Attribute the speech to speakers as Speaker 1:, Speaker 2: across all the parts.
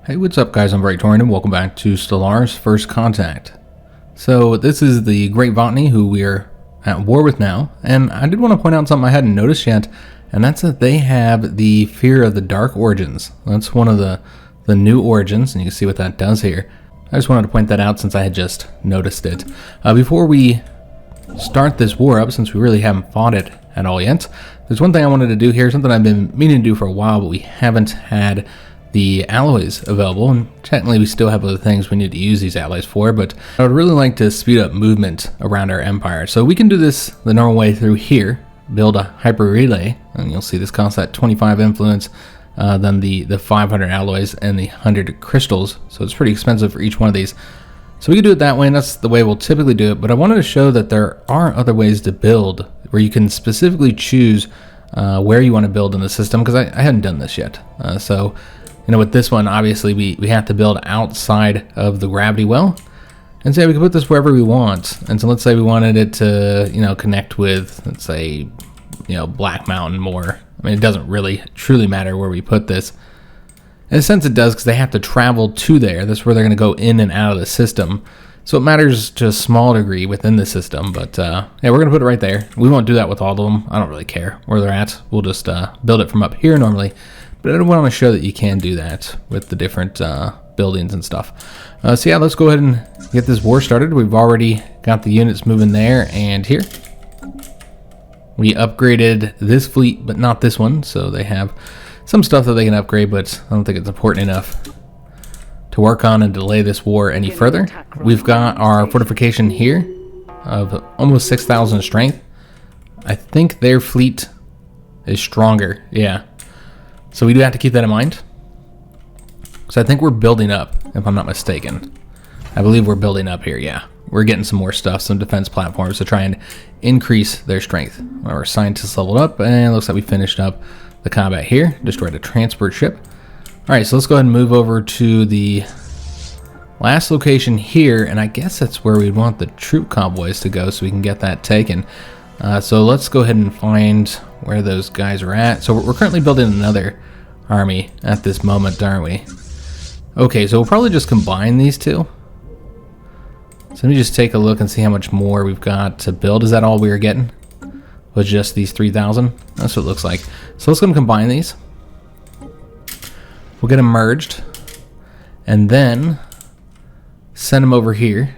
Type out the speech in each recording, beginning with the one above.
Speaker 1: Hey, what's up guys, I'm Praetorian and welcome back to Stellaris First Contact. So this is the great Vatni who we are at war with now, and I did want to point out something I hadn't noticed yet, and that's that they have the Fear of the Dark Origins. That's one of the new origins, and you can see what that does here. I just wanted to point that out since I had just noticed it. Before we start this war up, since we really haven't fought it at all yet, there's one thing I wanted to do here, something I've been meaning to do for a while, but we haven't had the alloys available, and technically we still have other things we need to use these alloys for, but I would really like to speed up movement around our empire. So we can do this the normal way through here, build a hyper relay, and you'll see this costs that 25 influence, then the 500 alloys and the 100 crystals, so it's pretty expensive for each one of these. So we can do it that way, and that's the way we'll typically do it, but I wanted to show that there are other ways to build where you can specifically choose where you want to build in the system, because I hadn't done this yet. So you know, with this one, obviously we have to build outside of the gravity well, and say we can put this wherever we want. And so let's say we wanted it to, you know, connect with, let's say, you know, Black Mountain more. I mean, it doesn't really truly matter where we put this. In a sense it does, because they have to travel to there. That's where they're going to go in and out of the system. So it matters to a small degree within the system, but yeah, we're going to put it right there. We won't do that with all of them. I don't really care where they're at. We'll just build it from up here normally. But I want to show that you can do that with the different buildings and stuff. So yeah, let's go ahead and get this war started. We've already got the units moving there and here. We upgraded this fleet, but not this one. So they have some stuff that they can upgrade, but I don't think it's important enough to work on and delay this war any further. We've got our fortification here of almost 6,000 strength. I think their fleet is stronger, yeah. So we do have to keep that in mind. So I think we're building up, if I'm not mistaken. I believe we're building up here, yeah. We're getting some more stuff, some defense platforms to try and increase their strength. Our scientists leveled up, and it looks like we finished up the combat here. Destroyed a transport ship. Alright, so let's go ahead and move over to the last location here, and I guess that's where we'd want the troop convoys to go so we can get that taken. So let's go ahead and find where those guys are at. So we're currently building another army at this moment, aren't we? Okay, so we'll probably just combine these two. So let me just take a look and see how much more we've got to build. Is that all we were getting? Was just these 3,000? That's what it looks like. So let's go and combine these. We'll get them merged, and then send them over here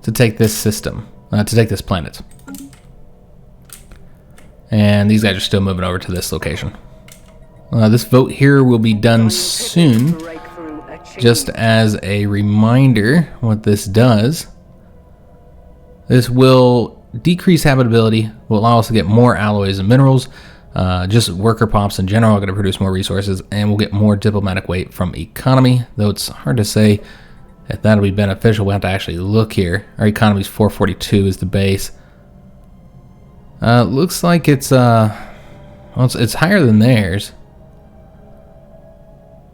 Speaker 1: to take this system, to take this planet. And these guys are still moving over to this location. This vote here will be done soon. Just as a reminder, what this does, this will decrease habitability, will allow us to get more alloys and minerals. Just worker pops in general are going to produce more resources, and we'll get more diplomatic weight from economy, though it's hard to say if that'll be beneficial. We'll have to actually look here. Our economy's 442 is the base. Looks like it's well, it's higher than theirs.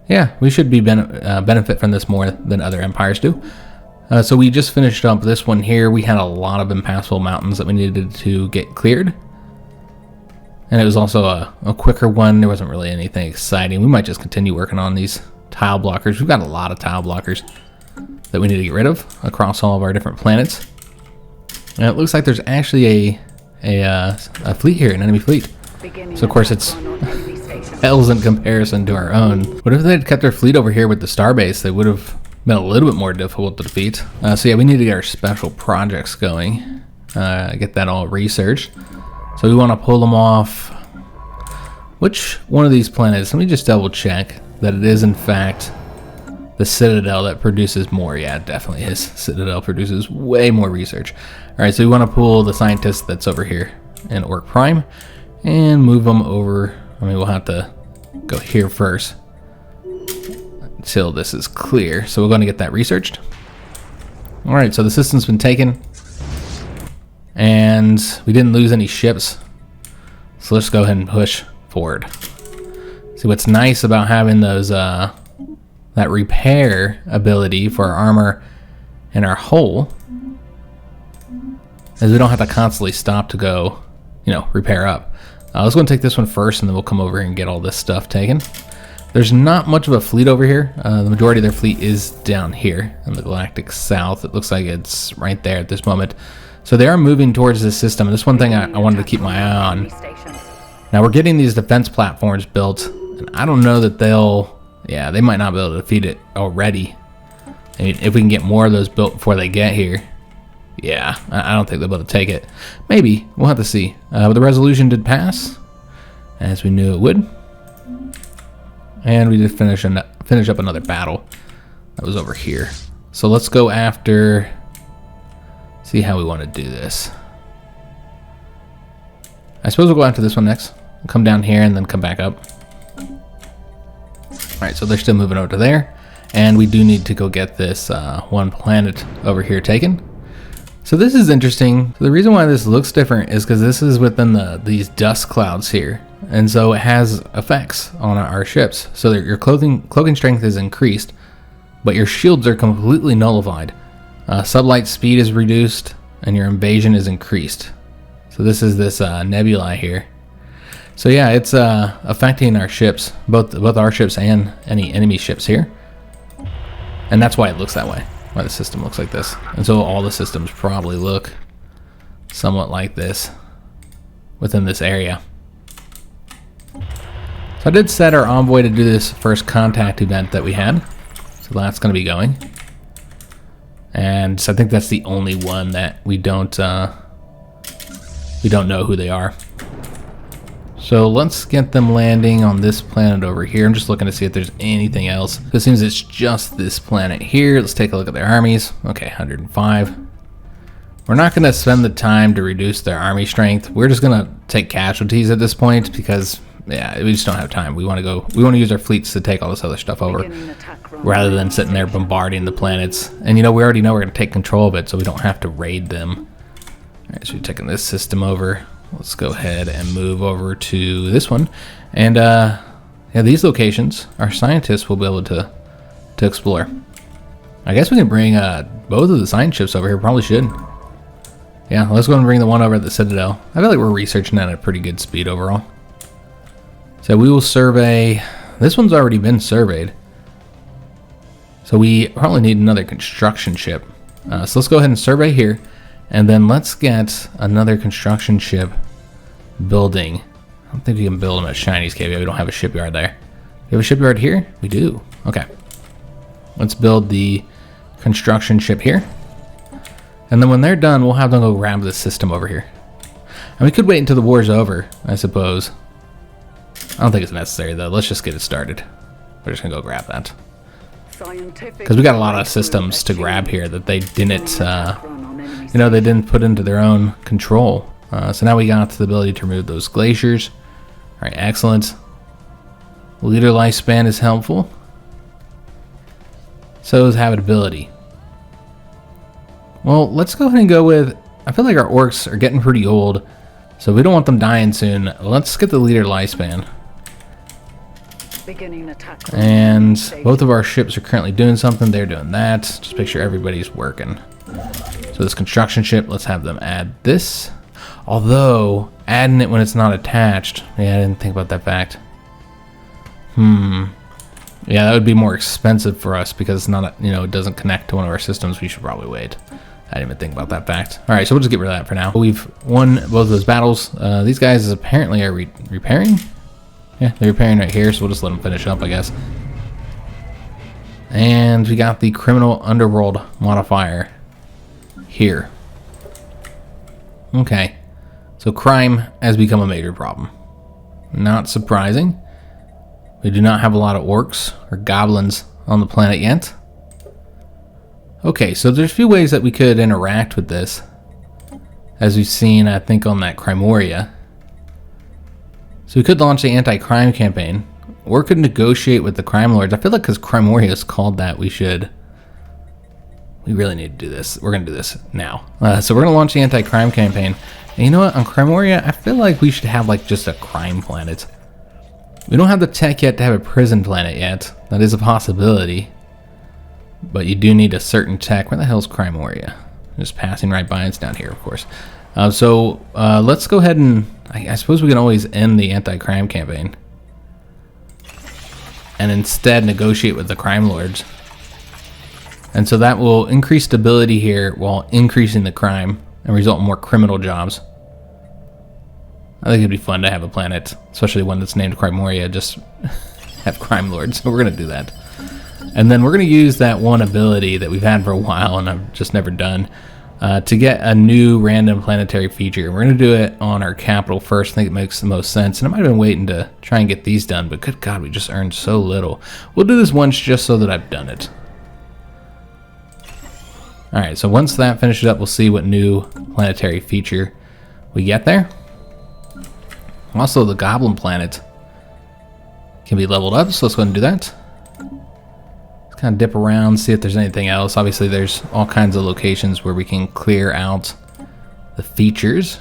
Speaker 1: Yeah, we should be benefit from this more than other empires do. So we just finished up this one here. We had a lot of impassable mountains that we needed to get cleared. And it was also a quicker one. There wasn't really anything exciting. We might just continue working on these tile blockers. We've got a lot of tile blockers that we need to get rid of across all of our different planets. And it looks like there's actually a fleet here, an enemy fleet. So of course it's hells in comparison to our own. But if they had kept their fleet over here with the starbase, they would have been a little bit more difficult to defeat. So yeah, we need to get our special projects going. Get that all researched. So we want to pull them off. Which one of these planets? Let me just double check that it is in fact the Citadel that produces more. Yeah, it definitely is. Citadel produces way more research. Alright, so we want to pull the scientist that's over here in Orc Prime and move them over. I mean, we'll have to go here first until this is clear. So we're going to get that researched. Alright, so the system's been taken, and we didn't lose any ships. So let's go ahead and push forward. See, what's nice about having those that repair ability for our armor and our hull is we don't have to constantly stop to go, you know, repair up. Let's go and take this one first, and then we'll come over here and get all this stuff taken. There's not much of a fleet over here. The majority of their fleet is down here in the galactic south. It looks like it's right there at this moment. So they are moving towards this system. This one thing I wanted to keep my eye on. Now we're getting these defense platforms built, and I don't know that they might not be able to defeat it already. I mean, if we can get more of those built before they get here, yeah, I don't think they'll be able to take it. Maybe, we'll have to see. But the resolution did pass, as we knew it would. And we did finish up another battle that was over here. So let's go after, see how we want to do this. I suppose we'll go after this one next. We'll come down here and then come back up. Alright, so they're still moving over to there. And we do need to go get this one planet over here taken. So this is interesting. The reason why this looks different is because this is within these dust clouds here. And so it has effects on our ships. So that your cloaking strength is increased, but your shields are completely nullified. Sublight speed is reduced, and your invasion is increased. So this is this nebulae here. So yeah, it's affecting our ships, both our ships and any enemy ships here. And that's why it looks that way, why the system looks like this. And so all the systems probably look somewhat like this within this area. So I did set our envoy to do this first contact event that we had. So that's going to be going. And so I think that's the only one that we don't know who they are. So let's get them landing on this planet over here. I'm just looking to see if there's anything else. It seems it's just this planet here. Let's take a look at their armies. Okay, 105. We're not going to spend the time to reduce their army strength. We're just going to take casualties at this point because, yeah, we just don't have time. We want to use our fleets to take all this other stuff over rather than sitting there bombarding the planets. And, you know, we already know we're going to take control of it, so we don't have to raid them. All right, so we're taking this system over. Let's go ahead and move over to this one. And yeah, these locations, our scientists will be able to explore. I guess we can bring both of the science ships over here. Probably should. Yeah, let's go and bring the one over at the Citadel. I feel like we're researching that at a pretty good speed overall. So we will survey. This one's already been surveyed. So we probably need another construction ship. So let's go ahead and survey here. And then let's get another construction ship building. I don't think we can build them at Shiny's Cave. We don't have a shipyard there. We have a shipyard here? We do. Okay. Let's build the construction ship here. And then when they're done, we'll have them go grab this system over here. And we could wait until the war's over, I suppose. I don't think it's necessary, though. Let's just get it started. We're just going to go grab that. Because we got a lot of systems to grab here that they didn't... you know, they didn't put into their own control. So now we got the ability to remove those glaciers. All right, excellent. Leader lifespan is helpful. So is habitability. Well, let's go ahead and go with... I feel like our orcs are getting pretty old, so we don't want them dying soon. Let's get the leader lifespan. And both of our ships are currently doing something. They're doing that. Just make sure everybody's working. So this construction ship, let's have them add this. Although, adding it when it's not attached. Yeah, I didn't think about that fact. Yeah, that would be more expensive for us because it's not, you know, it doesn't connect to one of our systems. We should probably wait. I didn't even think about that fact. All right, so we'll just get rid of that for now. We've won both of those battles. These guys apparently are repairing. Yeah, they're repairing right here, so we'll just let them finish up, I guess. And we got the criminal underworld modifier here. Okay, so crime has become a major problem. Not surprising. We do not have a lot of orcs or goblins on the planet yet. Okay, so there's a few ways that we could interact with this, as we've seen, I think, on that Crimoria. So we could launch the anti-crime campaign, or could negotiate with the crime lords. I feel like because Crimoria is called that, we really need to do this. We're going to do this now. So we're going to launch the anti-crime campaign. And you know what? On Crimoria, I feel like we should have like just a crime planet. We don't have the tech yet to have a prison planet yet. That is a possibility. But you do need a certain tech. Where the hell's Crimoria? Just passing right by. It's down here, of course. So let's go ahead and... I suppose we can always end the anti-crime campaign. and instead negotiate with the crime lords. And so that will increase stability here while increasing the crime and result in more criminal jobs. I think it'd be fun to have a planet, especially one that's named Crimoria, just have crime lords. So we're going to do that. And then we're going to use that one ability that we've had for a while and I've just never done to get a new random planetary feature. We're going to do it on our capital first. I think it makes the most sense. And I might have been waiting to try and get these done, but good God, we just earned so little. We'll do this once just so that I've done it. Alright, so once that finishes up, we'll see what new planetary feature we get there. Also, the Goblin Planet can be leveled up, so let's go ahead and do that. Let's kind of dip around, see if there's anything else. Obviously, there's all kinds of locations where we can clear out the features.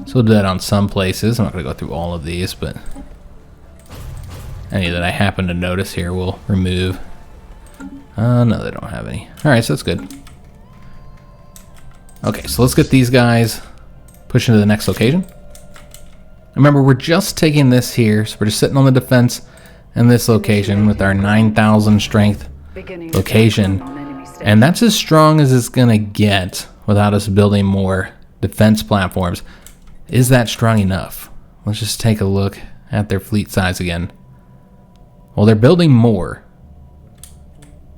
Speaker 1: So we'll do that on some places. I'm not going to go through all of these, but any that I happen to notice here we'll remove. No, they don't have any. Alright, so that's good. Okay, so let's get these guys pushed into the next location. Remember, we're just taking this here, so we're just sitting on the defense in this location with our 9,000 strength location. And that's as strong as it's going to get without us building more defense platforms. Is that strong enough? Let's just take a look at their fleet size again. Well, they're building more.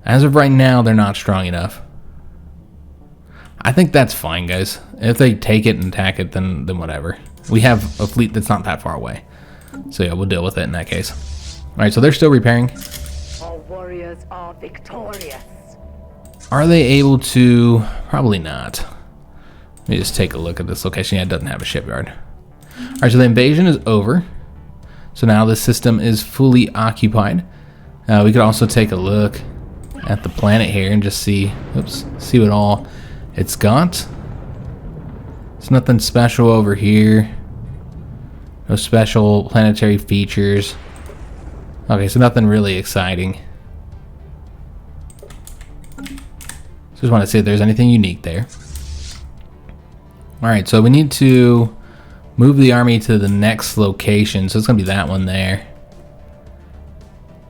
Speaker 1: As of right now, they're not strong enough. I think that's fine, guys. If they take it and attack it, then whatever. We have a fleet that's not that far away. So yeah, we'll deal with it in that case. Alright, so they're still repairing.
Speaker 2: Our warriors are victorious.
Speaker 1: Are they able to? Probably not. Let me just take a look at this location. Yeah, it doesn't have a shipyard. Alright, so the invasion is over. So now the system is fully occupied. We could also take a look at the planet here and just see, see what all it's got. It's nothing special over here. No special planetary features. Okay, so nothing really exciting. Just want to see if there's anything unique there. Alright, so we need to move the army to the next location. So it's going to be that one there.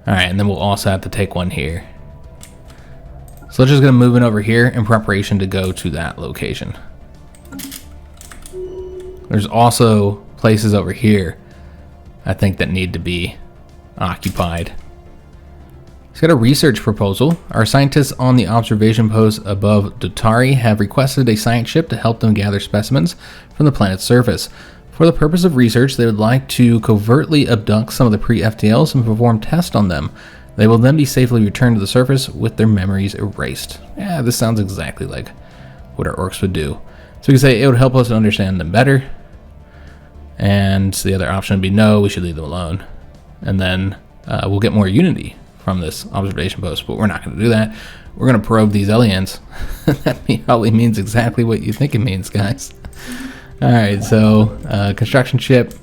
Speaker 1: Alright, and then we'll also have to take one here. So let's just going to move it over here in preparation to go to that location. There's also places over here, I think, that need to be occupied. He's got a research proposal. Our scientists on the observation post above Dotari have requested a science ship to help them gather specimens from the planet's surface. For the purpose of research, they would like to covertly abduct some of the pre-FTLs and perform tests on them. They will then be safely returned to the surface with their memories erased. Yeah, this sounds exactly like what our orcs would do. So we can say it would help us to understand them better. And the other option would be no, we should leave them alone. And then we'll get more unity from this observation post, but we're not going to do that. We're going to probe these aliens. That probably means exactly what you think it means, guys. Alright, so construction ship.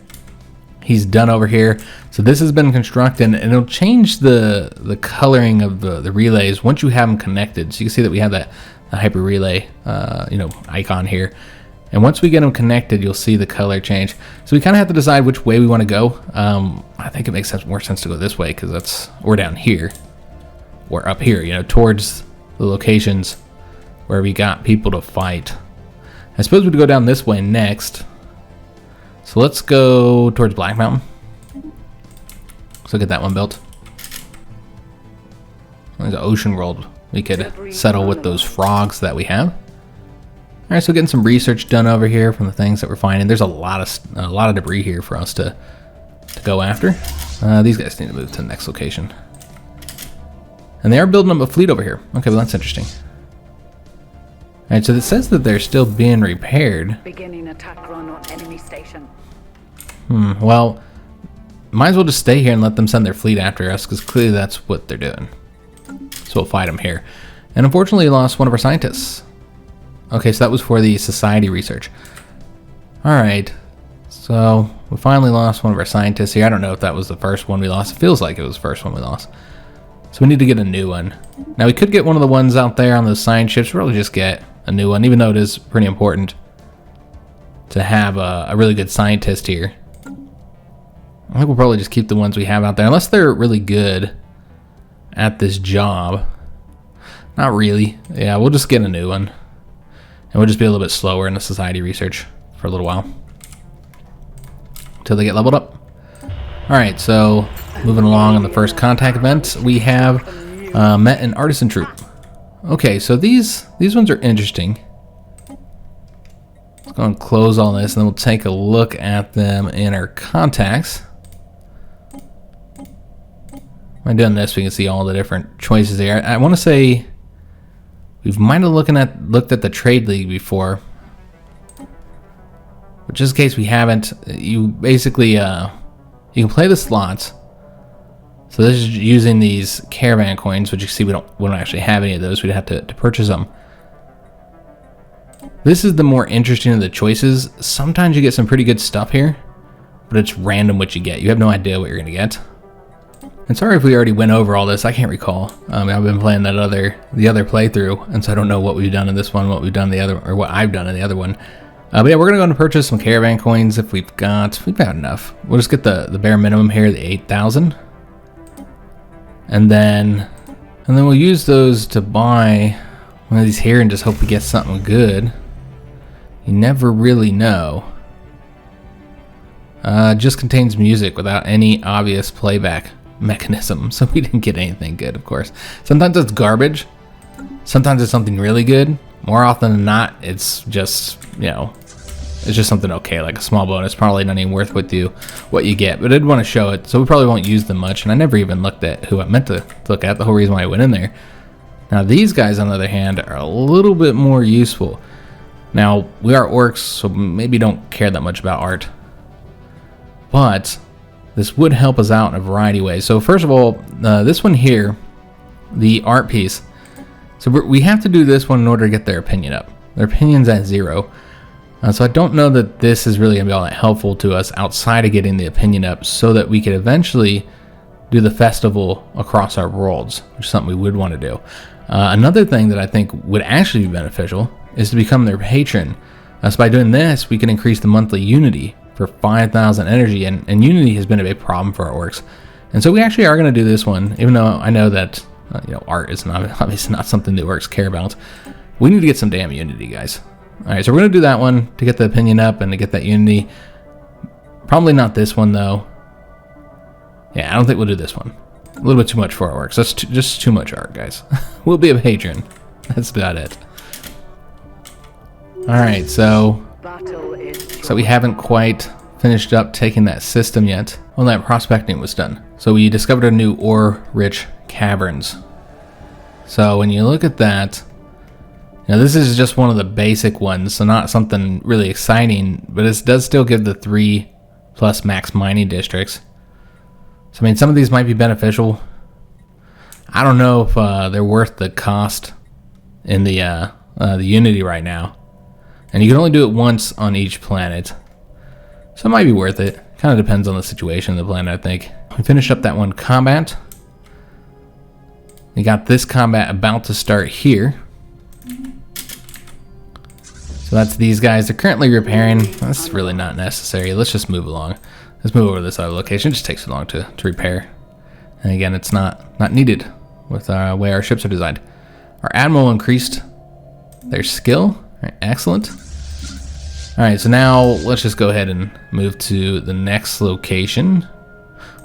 Speaker 1: He's done over here. So this has been constructed, and it'll change the coloring of the relays once you have them connected. So you can see that we have that hyper relay icon here. And once we get them connected, you'll see the color change. So we kind of have to decide which way we want to go. I think it makes more sense to go this way because we're down here. Or up here, towards the locations where we got people to fight. I suppose we'd go down this way next. So let's go towards Black Mountain. Let's look at that one built. There's an ocean world. We could settle with those frogs that we have. All right, so getting some research done over here from the things that we're finding. There's a lot of debris here for us to go after. These guys need to move to the next location. And they are building up a fleet over here. Okay, well that's interesting. All right, so it says that they're still being repaired.
Speaker 2: Beginning attack run on enemy station.
Speaker 1: Well, might as well just stay here and let them send their fleet after us, because clearly that's what they're doing. So we'll fight them here. And unfortunately, we lost one of our scientists. Okay, so that was for the society research. Alright, so we finally lost one of our scientists here. I don't know if that was the first one we lost. It feels like it was the first one we lost. So we need to get a new one. Now we could get one of the ones out there on those science ships. We'll really just get a new one, even though it is pretty important to have a really good scientist here. I think we'll probably just keep the ones we have out there, unless they're really good at this job. Not really. Yeah, we'll just get a new one. And we'll just be a little bit slower in the society research for a little while. Until they get leveled up. Alright, so moving along on the first contact event, we have met an artisan troop. Okay, so these ones are interesting. Let's go and close all this, and then we'll take a look at them in our contacts. By doing this, we can see all the different choices here. I want to say we might have looked at the trade league before, but just in case we haven't, you basically you can play the slots. So this is using these caravan coins, which you see we don't actually have any of those. We'd have to purchase them. This is the more interesting of the choices. Sometimes you get some pretty good stuff here, but it's random what you get. You have no idea what you're gonna get. And sorry if we already went over all this. I can't recall. I've been playing the other playthrough, and so I don't know what we've done in this one, what we've done in the other, or what I've done in the other one. But yeah, we're gonna go and purchase some caravan coins if we've got enough. We'll just get the bare minimum here, the 8,000. And then we'll use those to buy one of these here and just hope we get something good. You never really know. Just contains music without any obvious playback mechanism, so we didn't get anything good, of course. Sometimes it's garbage. Sometimes it's something really good. More often than not, it's just, it's just something okay, like a small bonus. Probably not even worth what you get, but I did want to show it, so we probably won't use them much. And I never even looked at who I meant to look at, the whole reason why I went in there. Now these guys, on the other hand, are a little bit more useful. Now, we are orcs, so maybe don't care that much about art, but this would help us out in a variety of ways. So first of all, this one here, the art piece. So we have to do this one in order to get their opinion up. Their opinion's at 0. So I don't know that this is really going to be all that helpful to us outside of getting the opinion up, so that we could eventually do the festival across our worlds, which is something we would want to do. Another thing that I think would actually be beneficial is to become their patron. So by doing this, we can increase the monthly unity for 5,000 energy, and unity has been a big problem for our orcs. And so we actually are going to do this one, even though I know that art is obviously not something the orcs care about. We need to get some damn unity, guys. Alright, so we're going to do that one to get the opinion up and to get that unity. Probably not this one, though. Yeah, I don't think we'll do this one. A little bit too much for our orcs. That's just too much art, guys. We'll be a patron. That's about it. Alright, so we haven't quite finished up taking that system yet. Well, that prospecting was done. So we discovered a new ore-rich caverns. So when you look at that, this is just one of the basic ones, so not something really exciting, but it does still give the 3+ max mining districts. So I mean, some of these might be beneficial. I don't know if they're worth the cost in the Unity right now. And you can only do it once on each planet. So it might be worth it. Kind of depends on the situation of the planet, I think. We finished up that one combat. We got this combat about to start here. So that's these guys. They're currently repairing. That's really not necessary. Let's just move along. Let's move over to this other location. It just takes so long to repair. And again, it's not needed with the way our ships are designed. Our admiral increased their skill. All right, excellent. All right, so now let's just go ahead and move to the next location.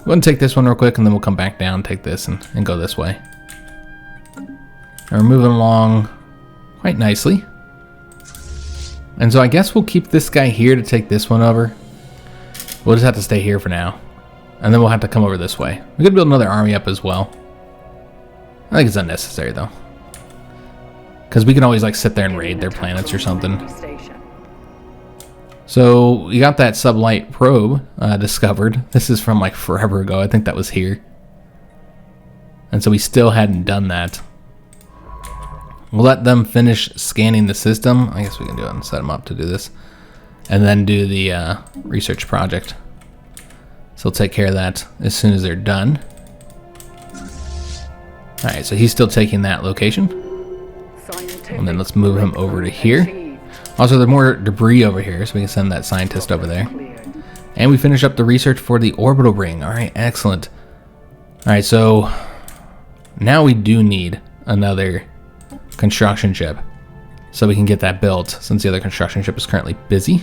Speaker 1: We're going to take this one real quick, and then we'll come back down, take this, and go this way. And we're moving along quite nicely. And so I guess we'll keep this guy here to take this one over. We'll just have to stay here for now. And then we'll have to come over this way. We could build another army up as well. I think it's unnecessary though, because we can always like sit there and raid their planets or something. So we got that sublight probe discovered. This is from like forever ago. I think that was here. And so we still hadn't done that. We'll let them finish scanning the system. I guess we can do it and set them up to do this. And then do the research project. So we'll take care of that as soon as they're done. Alright, so he's still taking that location. And then let's move him over to here. Also, there's more debris over here, so we can send that scientist over there. And we finish up the research for the orbital ring. All right, excellent. All right, so now we do need another construction ship so we can get that built, since the other construction ship is currently busy.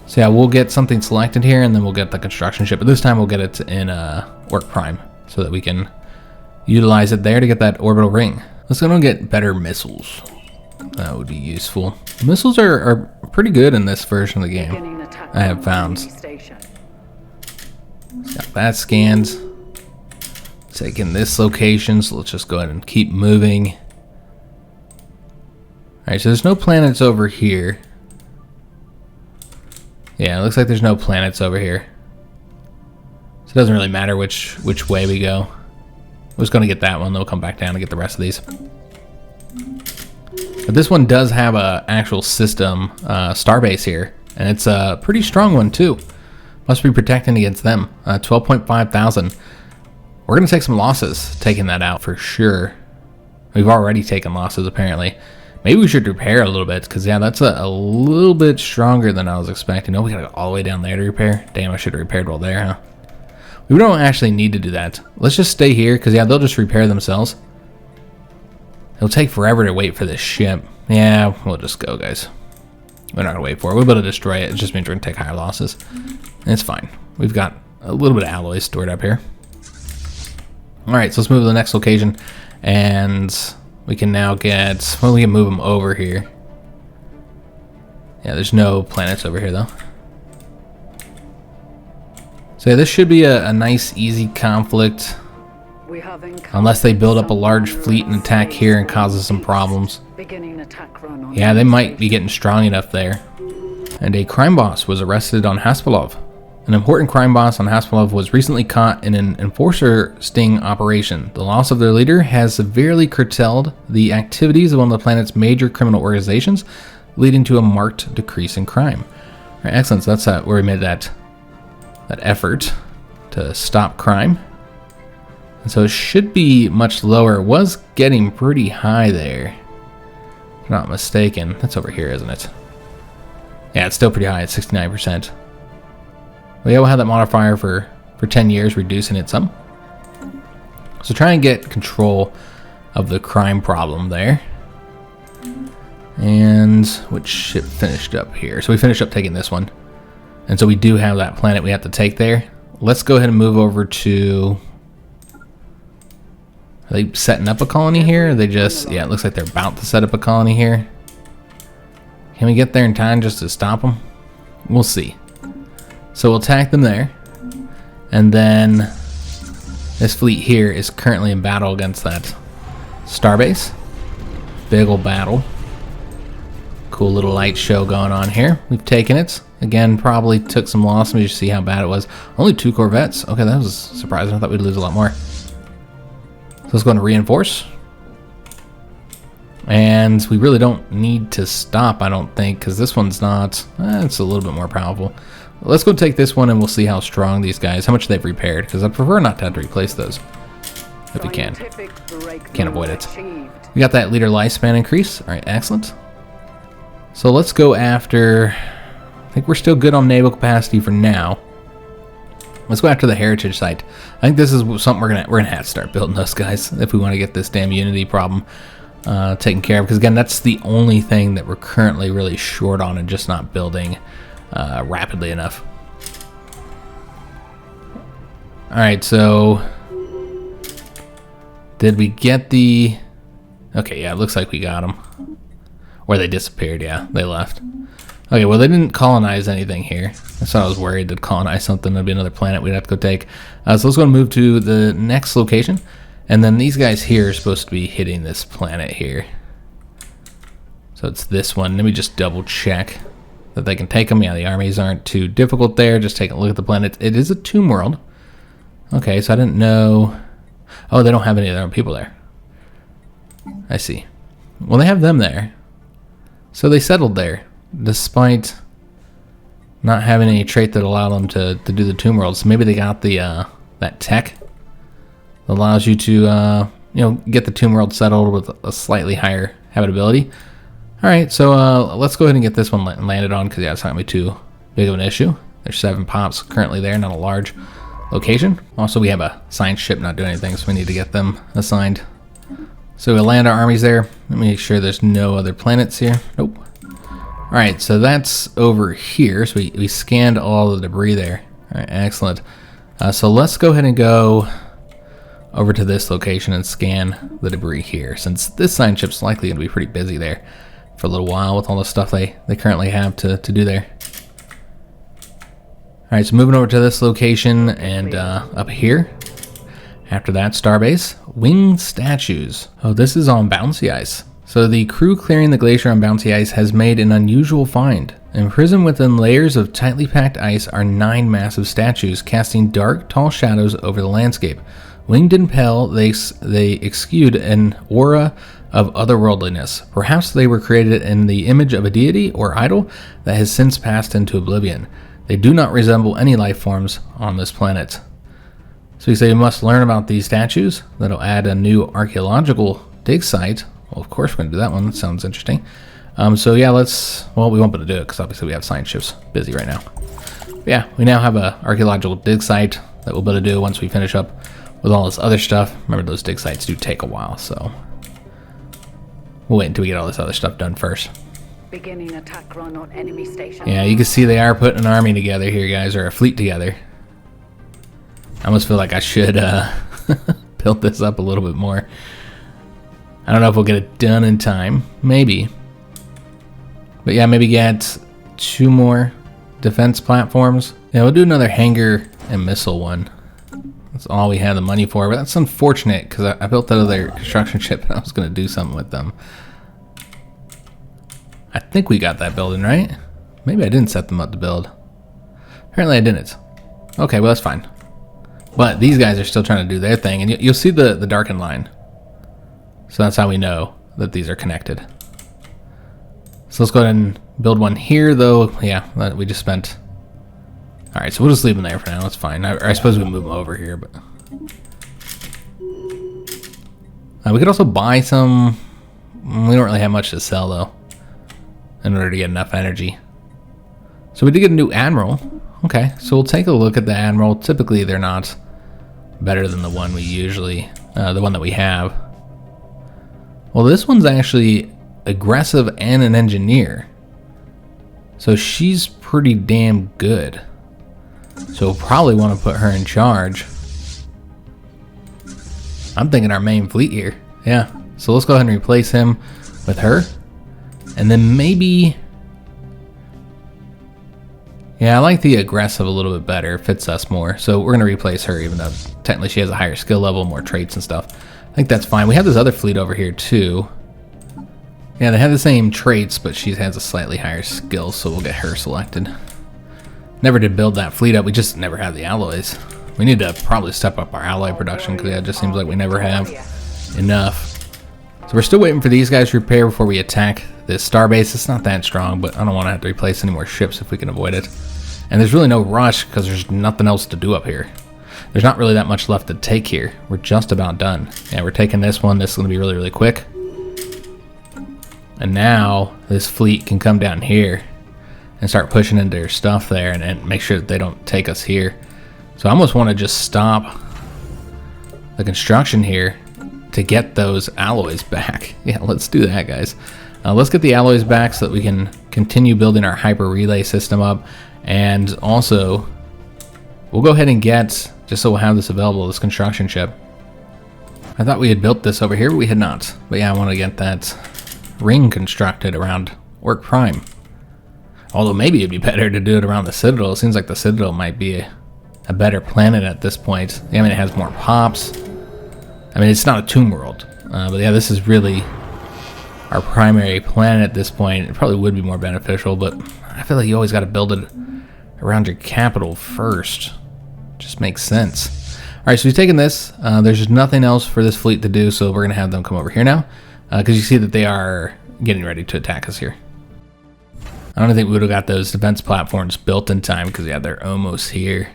Speaker 1: So yeah, we'll get something selected here, and then we'll get the construction ship. But this time we'll get it in Orc Prime so that we can utilize it there to get that orbital ring. Let's go and get better missiles. That would be useful. Missiles are pretty good in this version of the game, I have found. Got that scanned. Taking this location, so let's just go ahead and keep moving. Alright, so there's no planets over here. Yeah, it looks like there's no planets over here. So it doesn't really matter which way we go. We're just going to get that one, then we'll come back down and get the rest of these. But this one does have a actual system starbase here, and it's a pretty strong one too. Must be protecting against them. 12.5 thousand. We're going to take some losses taking that out for sure. We've already taken losses apparently. Maybe we should repair a little bit, because yeah, that's a little bit stronger than I was expecting. Oh, we gotta go all the way down there to repair. Damn, I should have repaired while there, huh? We don't actually need to do that. Let's just stay here, because yeah, they'll just repair themselves. It'll take forever to wait for this ship. Yeah, we'll just go, guys. We're not gonna wait for it. We'll be able to destroy it. It just means we're gonna take higher losses. And it's fine. We've got a little bit of alloys stored up here. Alright, so let's move to the next location. And we can now get, well, we can move them over here. Yeah, there's no planets over here though. So yeah, this should be a nice, easy conflict. Unless they build up a large fleet and attack here and causes some problems. Yeah, they might be getting strong enough there. And a crime boss was arrested on Haspelov. An important crime boss on Haspelov was recently caught in an enforcer sting operation. The loss of their leader has severely curtailed the activities of one of the planet's major criminal organizations, leading to a marked decrease in crime. All right, excellent. So that's where we made that effort to stop crime. And so it should be much lower. It was getting pretty high there, if I'm not mistaken. That's over here, isn't it? Yeah, it's still pretty high at 69%. Well, yeah, we'll have that modifier for 10 years, reducing it some. So try and get control of the crime problem there. And which ship finished up here? So we finished up taking this one. And so we do have that planet we have to take there. Let's go ahead and move over to... Are they setting up a colony here? Or they just... Yeah, it looks like they're about to set up a colony here. Can we get there in time just to stop them? We'll see. So we'll attack them there. And then this fleet here is currently in battle against that starbase. Big ol' battle. Cool little light show going on here. We've taken it. Again, probably took some loss. Let me just see how bad it was. Only 2 corvettes. Okay, that was surprising. I thought we'd lose a lot more. So let's go and reinforce. And we really don't need to stop, I don't think, because this one's not... it's a little bit more powerful. Let's go take this one and we'll see how strong these guys, how much they've repaired, because I'd prefer not to have to replace those if we can. Can't avoid it. We got that leader lifespan increase. All right, excellent. So let's go after, I think we're still good on naval capacity for now. Let's go after the heritage site. I think this is something we're gonna have to start building those guys if we want to get this damn unity problem taken care of, because again, that's the only thing that we're currently really short on and just not building rapidly enough. Alright, so did we get the... Okay, yeah, it looks like we got them. Or they disappeared, yeah, they left. Okay, well, they didn't colonize anything here. That's why I was worried they'd colonize something. There'd be another planet we'd have to go take. So let's go and move to the next location. And then these guys here are supposed to be hitting this planet here. So it's this one. Let me just double check that they can take them. Yeah, the armies aren't too difficult there. Just take a look at the planet. It is a tomb world. Okay, so I didn't know... Oh, they don't have any of their own people there. I see. Well, they have them there. So they settled there, despite not having any trait that allowed them to do the tomb world. So maybe they got the that tech that allows you to get the tomb world settled with a slightly higher habitability. All right, so let's go ahead and get this one landed on, because yeah, it's not gonna be big of an issue. There's 7 pops currently there, not a large location. Also, we have a science ship not doing anything, so we need to get them assigned. So we'll land our armies there. Let me make sure there's no other planets here. Nope. Alright, so that's over here. So we scanned all the debris there. Alright, excellent. So let's go ahead and go over to this location and scan the debris here, since this science ship's likely going to be pretty busy there for a little while with all the stuff they currently have to do there. Alright, so moving over to this location and up here. After that, starbase, winged statues. Oh, this is on bouncy ice. So the crew clearing the glacier on bouncy ice has made an unusual find. Imprisoned within layers of tightly packed ice are 9 massive statues, casting dark, tall shadows over the landscape. Winged and pale, they exude an aura of otherworldliness. Perhaps they were created in the image of a deity or idol that has since passed into oblivion. They do not resemble any life forms on this planet. So we say we must learn about these statues. That'll add a new archaeological dig site. Well, of course we're going to do that one. That sounds interesting. So yeah, well, we won't be able to do it because obviously we have science ships busy right now. But yeah, we now have a archaeological dig site that we'll be able to do once we finish up with all this other stuff. Remember, those dig sites do take a while, so we'll wait until we get all this other stuff done first.
Speaker 2: Beginning attack run on enemy station.
Speaker 1: Yeah, you can see they are putting an army together here, guys, or a fleet together. I almost feel like I should build this up a little bit more. I don't know if we'll get it done in time. Maybe. But yeah, maybe get 2 more defense platforms. Yeah, we'll do another hangar and missile one. That's all we had the money for, but that's unfortunate because I built that other construction ship and I was going to do something with them. I think we got that building, right? Maybe I didn't set them up to build. Apparently I didn't. Okay, well that's fine. But these guys are still trying to do their thing, and you'll see the darkened line. So that's how we know that these are connected. So let's go ahead and build one here, though. Yeah, we just spent... Alright, so we'll just leave them there for now. That's fine. I suppose we can move them over here, but... we could also buy some... We don't really have much to sell, though, in order to get enough energy. So we did get a new admiral. Okay, so we'll take a look at the admiral. Typically, they're not better than the one we usually... the one that we have. Well, this one's actually aggressive and an engineer. So she's pretty damn good. So we'll probably want to put her in charge. I'm thinking our main fleet here. Yeah. So let's go ahead and replace him with her. And then maybe... Yeah, I like the aggressive a little bit better. It fits us more. So we're going to replace her, even though technically she has a higher skill level, more traits and stuff. I think that's fine. We have this other fleet over here too. Yeah, they have the same traits, but she has a slightly higher skill, so we'll get her selected. Never did build that fleet up. We just never had the alloys. We need to probably step up our alloy production because it just seems like we never have enough. So we're still waiting for these guys to repair before we attack this starbase. It's not that strong, but I don't want to have to replace any more ships if we can avoid it. And there's really no rush because there's nothing else to do up here. There's not really that much left to take here. We're just about done. Yeah, we're taking this one. This is going to be really, really quick. And now this fleet can come down here and start pushing into their stuff there and make sure that they don't take us here. So I almost want to just stop the construction here to get those alloys back. Yeah, let's do that, guys. Let's get the alloys back so that we can continue building our hyper relay system up. And also, we'll go ahead and get, just so we'll have this available, this construction ship. I thought we had built this over here, but we had not. But yeah, I want to get that ring constructed around Orc Prime. Although maybe it'd be better to do it around the Citadel. It seems like the Citadel might be a better planet at this point. Yeah, I mean, it has more pops. I mean, it's not a tomb world. But yeah, this is really our primary planet at this point. It probably would be more beneficial, but I feel like you always got to build it around your capital first. Just makes sense. Alright, so we've taken this. There's just nothing else for this fleet to do, so we're going to have them come over here now. Because you see that they are getting ready to attack us here. I don't think we would have got those defense platforms built in time because, yeah, they're almost here.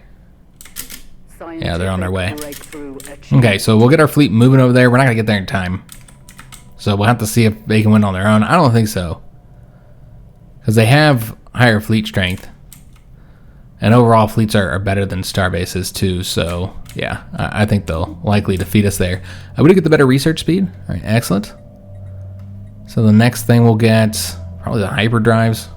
Speaker 1: Yeah, they're on their way. Okay, so we'll get our fleet moving over there. We're not going to get there in time. So we'll have to see if they can win on their own. I don't think so. Because they have higher fleet strength. And overall, fleets are better than star bases too, so yeah, I think they'll likely defeat us there. We did get the better research speed. All right, excellent. So the next thing we'll get, probably the hyperdrives.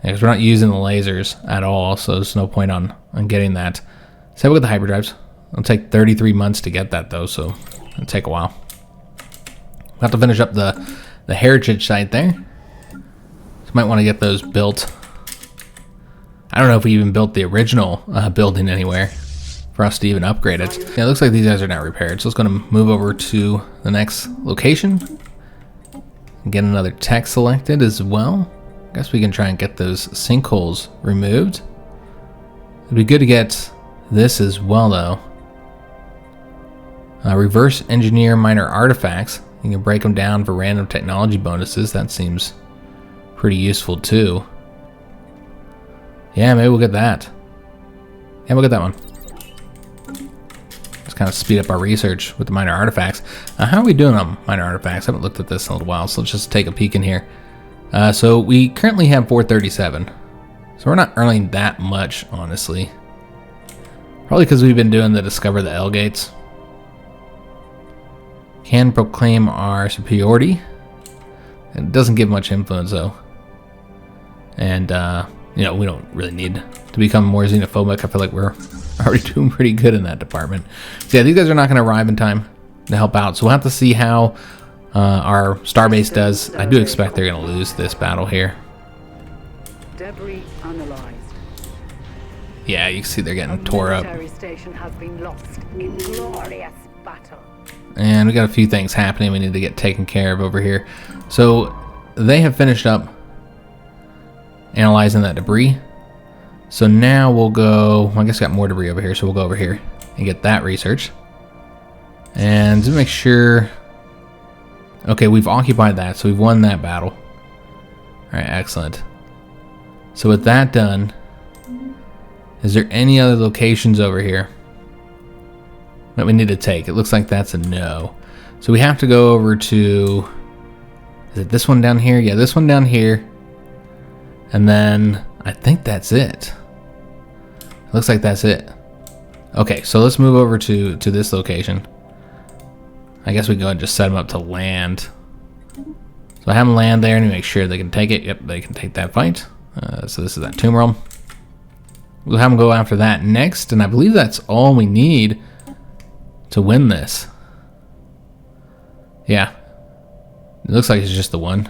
Speaker 1: Yeah, because we're not using the lasers at all, so there's no point on getting that. So we'll get the hyperdrives. It'll take 33 months to get that though, so it'll take a while. We'll have to finish up the heritage site there. So might want to get those built. I don't know if we even built the original building anywhere for us to even upgrade it. Yeah, it looks like these guys are not repaired. So let's go to move over to the next location. And get another tech selected as well. I guess we can try and get those sinkholes removed. It'd be good to get this as well though. Reverse engineer minor artifacts. You can break them down for random technology bonuses. That seems pretty useful too. Yeah, maybe we'll get that. Yeah, we'll get that one. Just kind of speed up our research with the minor artifacts. How are we doing on minor artifacts? I haven't looked at this in a little while, so let's just take a peek in here. So we currently have 437. So we're not earning that much, honestly. Probably because we've been doing the Discover the L gates. Can proclaim our superiority. It doesn't give much influence though. And you know, we don't really need to become more xenophobic. I feel like we're already doing pretty good in that department. So yeah, these guys are not going to arrive in time to help out. So we'll have to see how our starbase does. I do expect they're going to lose this battle here.
Speaker 2: Debris analyzed.
Speaker 1: Yeah, you can see they're getting tore up.
Speaker 2: Station has been lost in glorious battle.
Speaker 1: And we got a few things happening we need to get taken care of over here. So they have finished up analyzing that debris. So now we'll go, well, I guess we got more debris over here, so we'll go over here and get that research. And to make sure, okay, we've occupied that, so we've won that battle. All right, excellent. So with that done, is there any other locations over here that we need to take? It looks like that's a no. So we have to go over to, is it this one down here? Yeah, this one down here. And then I think that's it. It looks like that's it. Okay, so let's move over to this location. I guess we go and just set them up to land. So I have them land there and make sure they can take it. Yep, they can take that fight. So this is that tomb realm. We'll have them go after that next, and I believe that's all we need to win this. Yeah. It looks like it's just the one.